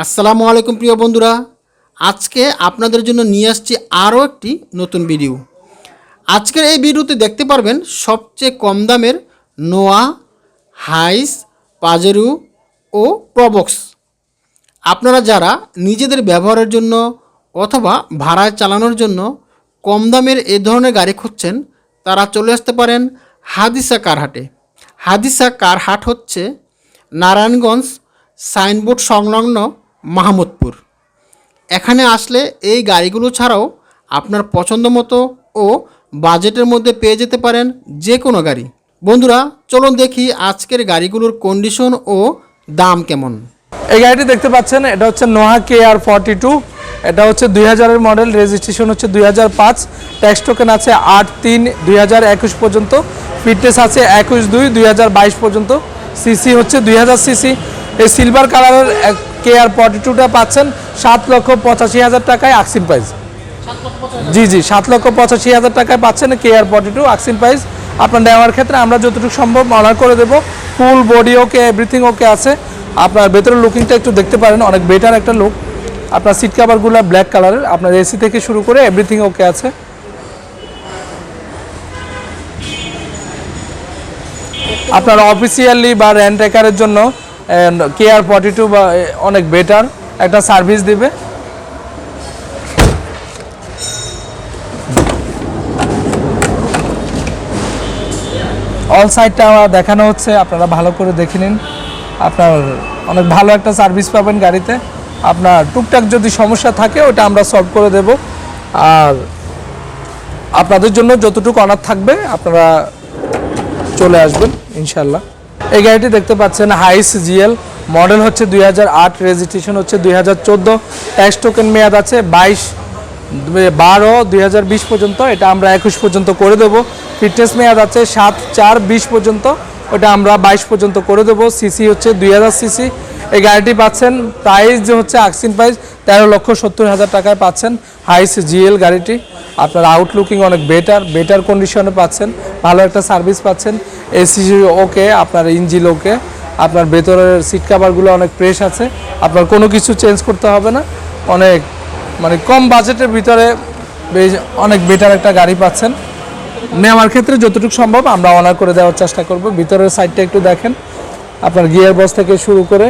আসসালামু আলাইকুম প্রিয় বন্ধুরা, আজকে আপনাদের জন্য নিয়ে আসছি আরও একটি নতুন ভিডিও। আজকের এই ভিডিওতে দেখতে পারবেন সবচেয়ে কম দামের নোয়া, হাইস, পাজেরো ও প্রবক্স। আপনারা যারা নিজেদের ব্যবহারের জন্য অথবা ভাড়ায় চালানোর জন্য কম দামের এ ধরনের গাড়ি খুঁজছেন, তারা চলে আসতে পারেন হাদিসা কারহাটে। হাদিসা কারহাট হচ্ছে নারায়ণগঞ্জ সাইনবোর্ড সংলগ্ন মাহমুদপুর। এখানে আসলে এই গাড়িগুলো ছাড়াও আপনার পছন্দ মতো ও বাজেটের মধ্যে পেয়ে যেতে পারেন যে কোনো গাড়ি। বন্ধুরা, চলুন দেখি আজকের গাড়িগুলোর কন্ডিশন ও দাম কেমন। এই গাড়িটি দেখতে পাচ্ছেন, এটা হচ্ছে নোহা KR42। এটা হচ্ছে 2000-এর মডেল, রেজিস্ট্রেশন হচ্ছে 2005, ট্যাক্স টোকেন আছে 8/3/2021 পর্যন্ত, ফিটনেস আছে 21/2/2022 পর্যন্ত, সিসি হচ্ছে 2000 সিসি। এই সিলভার কালারের KR42টা পাচ্ছেন 7,85,000 টাকায় আকসিন প্রাইস। জি 7,85,000 টাকায় পাচ্ছেন KR42 আকসিন প্রাইস। আপনার নেওয়ার ক্ষেত্রে আমরা যতটুকু সম্ভব অনার করে দেবো। Full body okay, everything okay আছে। আপনার ভেতরের লুকিংটা একটু দেখতে পারেন, অনেক বেটার একটা লুক। আপনার সিট কাভারগুলো ব্ল্যাক কালারের, আপনার এসি থেকে শুরু করে এভরিথিং ওকে আছে। আপনার অফিসিয়ালি বা রেন্ট ট্রেকারের জন্য KR42 বা অনেক বেটার একটা সার্ভিস দিবে। অল সাইডটা দেখানো হচ্ছে, আপনারা ভালো করে দেখে নিন। আপনার অনেক ভালো একটা সার্ভিস পাবেন গাড়িতে। আপনার টুকটাক যদি সমস্যা থাকে ওটা আমরা সলভ করে দেব। আর আপনাদের জন্য যতটুকু অনার থাকবে আপনারা চলে আসবেন ইনশাল্লাহ। এই গাড়িটি দেখতে পাচ্ছেন হাইস GL, মডেল হচ্ছে 2008, রেজিস্ট্রেশন হচ্ছে 2014, ট্যাক্স টোকেন মেয়াদ আছে 22/12/2020 পর্যন্ত, এটা আমরা 21 পর্যন্ত করে দেবো। ফিটনেস মেয়াদ আছে 7/4/20 পর্যন্ত, ওটা আমরা 22 পর্যন্ত করে দেবো। সিসি হচ্ছে 2000 সিসি। এই গাড়িটি পাচ্ছেন প্রাইস যে হচ্ছে আকসিন প্রাইস 13,70,000 টাকায় পাচ্ছেন হাইস GL গাড়িটি। আপনার আউটলুকিং অনেক বেটার কন্ডিশনে পাচ্ছেন, ভালো একটা সার্ভিস পাচ্ছেন। এসি ওকে, আপনার ইঞ্জিন ওকে, আপনার ভেতরের সিট কাভারগুলো অনেক ফ্রেশ আছে। আপনার কোনো কিছু চেঞ্জ করতে হবে না। অনেক কম বাজেটের ভিতরে অনেক বেটার একটা গাড়ি পাচ্ছেন। নেওয়ার ক্ষেত্রে যতটুকু সম্ভব আমরা অনার করে দেওয়ার চেষ্টা করব। ভিতরের সাইডটা একটু দেখেন, আপনার গিয়ার বক্স থেকে শুরু করে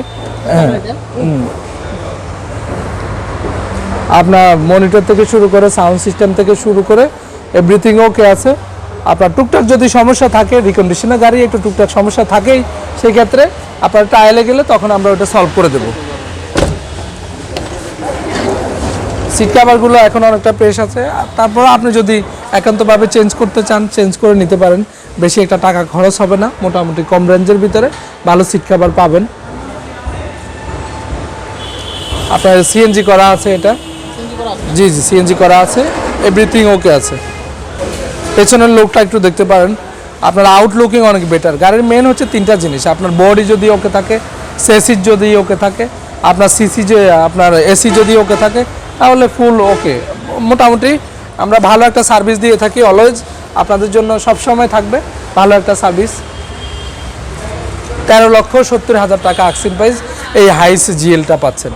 আপনার মনিটর থেকে শুরু করে সাউন্ড সিস্টেম থেকে শুরু করে এভরিথিং ওকে আছে। আপনার টুকটাক যদি সমস্যা থাকে, রিকন্ডিশনের গাড়ি একটু টুকটাক সমস্যা থাকেই, সেই ক্ষেত্রে আপনার ট্রায়ালে গেলে তখন আমরা ওটা সলভ করে দেব। সিট কাভারগুলো এখন অনেকটা ফ্রেশ আছে। তারপর আপনি যদি একান্তভাবে চেঞ্জ করতে চান, চেঞ্জ করে নিতে পারেন। বেশি একটা টাকা খরচ হবে না, মোটামুটি কম রেঞ্জের ভিতরে ভালো সিট কাভার পাবেন। আপনার সিএনজি করা আছে এটা, জি সিএনজি করা আছে, এভরিথিং ওকে আছে। পেছনের লুকটা একটু দেখতে পারেন, আপনার আউটলুকিং অনেক বেটার। গাড়ির মেন হচ্ছে তিনটা জিনিস, আপনার বডি যদি ওকে থাকে, সেসি যদি ওকে থাকে, আপনার সিসি যে আপনার এসি যদি ওকে থাকে, তাহলে ফুল ওকে। মোটামুটি আমরা ভালো একটা সার্ভিস দিয়ে থাকি অলওয়েজ, আপনাদের জন্য সবসময় থাকবে ভালো একটা সার্ভিস। 13,70,000 টাকা আকসিন প্রাইস এই হাইস GLটা পাচ্ছেন।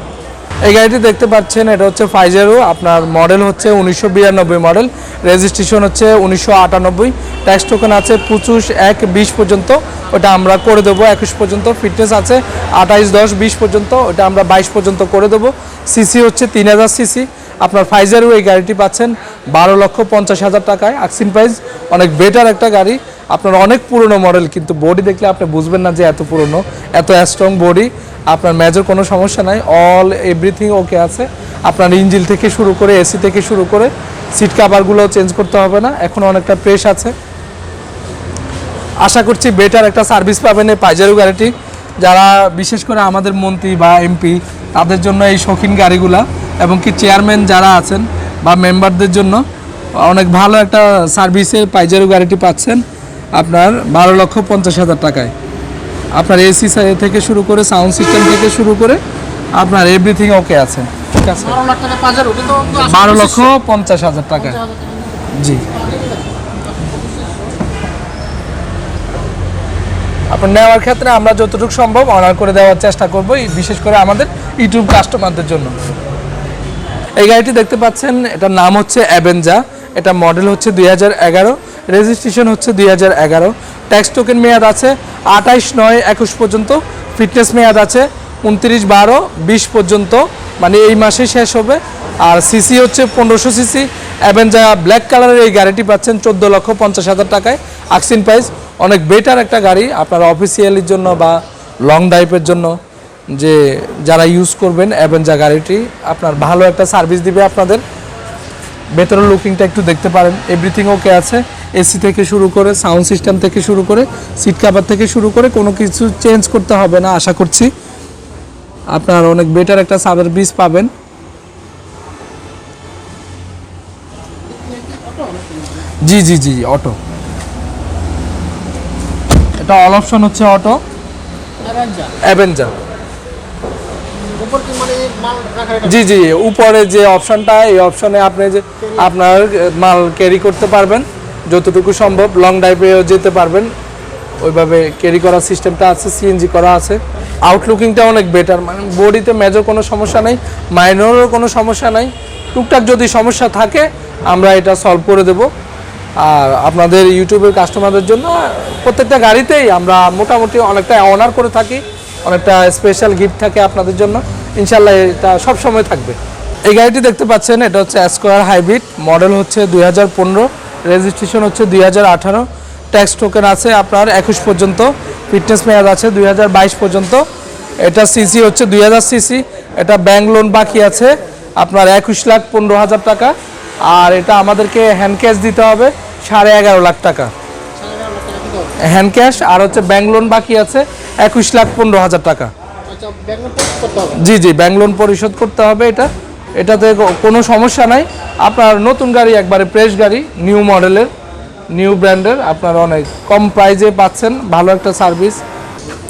এই গাড়িটি দেখতে পাচ্ছেন, এটা হচ্ছে পাজেরো, আপনার মডেল হচ্ছে 1992 মডেল, রেজিস্ট্রেশন হচ্ছে 1998, ট্যাক্স টোকেন আছে 25/1/20 পর্যন্ত, ওটা আমরা করে দেবো 21 পর্যন্ত। ফিটনেস আছে 28/10/20 পর্যন্ত, ওটা আমরা 22 পর্যন্ত করে দেবো। সিসি হচ্ছে 3000 সিসি। আপনার পাজেরো এই গাড়িটি পাচ্ছেন 12,50,000 টাকায় আকসিন প্রাইস। অনেক বেটার একটা গাড়ি। আপনার অনেক পুরনো মডেল, কিন্তু বডি দেখলে আপনি বুঝবেন না যে এত পুরনো, এত স্ট্রং বডি। আপনার মেজর কোনো সমস্যা নাই, অল এভরিথিং ওকে আছে। আপনার ইঞ্জিন থেকে শুরু করে এসি থেকে শুরু করে সিট কাভারগুলো চেঞ্জ করতে হবে না, এখন অনেকটা ফ্রেশ আছে। আশা করছি বেটার একটা সার্ভিস পাবেন এই পাজেরো গাড়িটি। যারা বিশেষ করে আমাদের মন্ত্রী বা MP, তাদের জন্য এই শৌখিন গাড়িগুলা, এবং কি চেয়ারম্যান যারা আছেন বা মেম্বারদের জন্য অনেক ভালো একটা সার্ভিসে পাজেরো গাড়িটি পাচ্ছেন আপনার 12,50,000 টাকায়। আপনার এসি থেকে শুরু করে সাউন্ড সিস্টেম থেকে শুরু করে আপনার এভরিথিং ওকে আছে, ঠিক আছে। 12,50,000 টাকা, জি। আপনার নেওয়ার ক্ষেত্রে আমরা যতটুকু সম্ভব অনার করে দেওয়ার চেষ্টা করব, বিশেষ করে আমাদের ইউটিউব কাস্টমারদের জন্য। এই গাড়িটি দেখতে পাচ্ছেন, এটার নাম হচ্ছে অ্যাভেঞ্জা। এটা মডেল হচ্ছে 2011, রেজিস্ট্রেশন হচ্ছে 2011। ট্যাক্স টোকেন মেয়াদ আছে 28/9/21 পর্যন্ত। ফিটনেস মেয়াদ আছে 29/12/20 পর্যন্ত, মানে এই মাসে শেষ হবে। আর সিসি হচ্ছে 1500 সিসি। অ্যাভেঞ্জা ব্ল্যাক কালারের এই গাড়িটি পাচ্ছেন 14,50,000 টাকায়। আকসিন প্রাইস, অনেক বেটার একটা গাড়ি আপনার অফিসিয়ালির জন্য বা লং ড্রাইভের জন্য, যে যারা ইউজ করবেন অ্যাভেঞ্জা গাড়িটি আপনার ভালো একটা সার্ভিস দিবে আপনাদের। ভেতরের লুকিংটা একটু দেখতে পারেন, এভরিথিং ওকে আছে। এসি থেকে শুরু করে, সাউন্ড সিস্টেম থেকে শুরু করে, সিট কাভার থেকে শুরু করে কোনো কিছু চেঞ্জ করতে হবে না আশা করছি। আপনার অনেক বেটার একটা সার্ভিস পাবেন। জি জি জি অটো, এটা অল অপশন হচ্ছে অটো অ্যাভেঞ্জা। জি জি, উপরে যে অপশনটা, এই অপশনে আপনি যে আপনার মাল ক্যারি করতে পারবেন যতটুকু সম্ভব, লং ড্রাইভেও যেতে পারবেন, ওইভাবে ক্যারি করার সিস্টেমটা আছে। সিএনজি করা আছে। আউটলুকিংটা অনেক বেটার, মানে বডিতে মেজর কোনো সমস্যা নেই, মাইনরও কোনো সমস্যা নাই। টুকটাক যদি সমস্যা থাকে আমরা এটা সলভ করে দেব। আর আপনাদের ইউটিউবের কাস্টমারদের জন্য প্রত্যেকটা গাড়িতেই আমরা মোটামুটি অনেকটা অনার করে থাকি, অনেকটা স্পেশাল গিফট থাকে আপনাদের জন্য, ইনশাল্লাহ এটা সব সময় থাকবে। এই গাড়িটি দেখতে পাচ্ছেন, এটা হচ্ছে স্কোয়ার হাইব্রিড, মডেল হচ্ছে 2015, রেজিস্ট্রেশন হচ্ছে 2018। ট্যাক্স টোকেন আছে আপনার 21 পর্যন্ত। ফিটনেস মেয়াদ আছে 2022 পর্যন্ত। এটা সিসি হচ্ছে 2000 সিসি। এটা ব্যাংক লোন বাকি আছে আপনার 21,15,000 টাকা। আর এটা আমাদেরকে হ্যান্ড ক্যাশ দিতে হবে 11.5 টাকা হ্যান্ড ক্যাশ। আর হচ্ছে ব্যাংক লোন বাকি আছে 21,15,000 টাকা। জি জি, ব্যাংক লোন পরিশোধ করতে হবে। এটাতে কোনো সমস্যা নাই। আপনার নতুন গাড়ি, একবারে ফ্রেশ গাড়ি, নিউ মডেলের, নিউ ব্র্যান্ডের, আপনার অনেক কম প্রাইজে পাচ্ছেন, ভালো একটা সার্ভিস,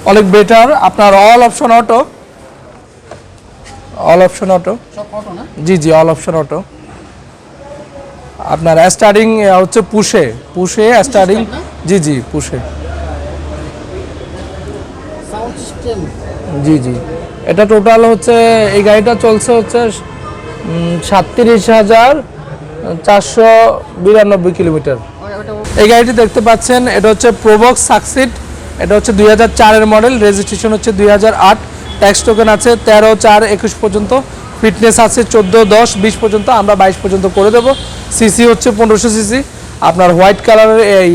অনেক বেটার। আপনার all option auto, all option auto, জি জি অল অপশন অটো। আপনার স্টার্টিং হচ্ছে পুশে স্টার্টিং, জি জি পুশে, জি জি। এটা টোটাল হচ্ছে, এই গাড়িটা চলছে হচ্ছে 37,492 কিলোমিটার। এই গাড়িটি দেখতে পাচ্ছেন, এটা হচ্ছে প্রোবক্স সাকসিড। এটা হচ্ছে 2004-এর মডেল, রেজিস্ট্রেশন হচ্ছে 2008। ট্যাক্স টোকেন আছে 13/4/21 পর্যন্ত। ফিটনেস আছে 14/10/20 পর্যন্ত, আমরা 22 পর্যন্ত করে দেবো। সিসি হচ্ছে 1500 সিসি। আপনার হোয়াইট কালারের এই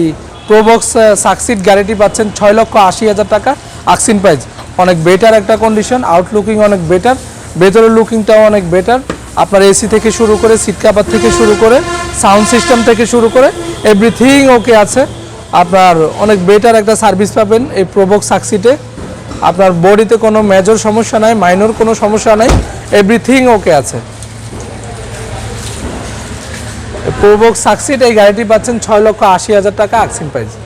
প্রোবক্স সাকসিড গাড়িটি পাচ্ছেন 6,80,000 টাকা। আকসিন প্রাইস, অনেক বেটার একটা কন্ডিশন, আউটলুকিং অনেক বেটার, ভেতরের লুকিংটাও অনেক বেটার। আপনার এসি থেকে শুরু করে, সিট কাভার থেকে শুরু করে, সাউন্ড সিস্টেম থেকে শুরু করে এভরিথিং ওকে আছে। আপনার অনেক বেটার একটা সার্ভিস পাবেন এই প্রোবক্স সাকসিডে। আপনার বডিতে কোনো মেজর সমস্যা নাই, মাইনর কোনো সমস্যা নাই, এভরিথিং ওকে আছে। প্রোবক্স সাকসিড এই গাড়িটি পাচ্ছেন 6,80,000 টাকা আকসিন প্রাইস।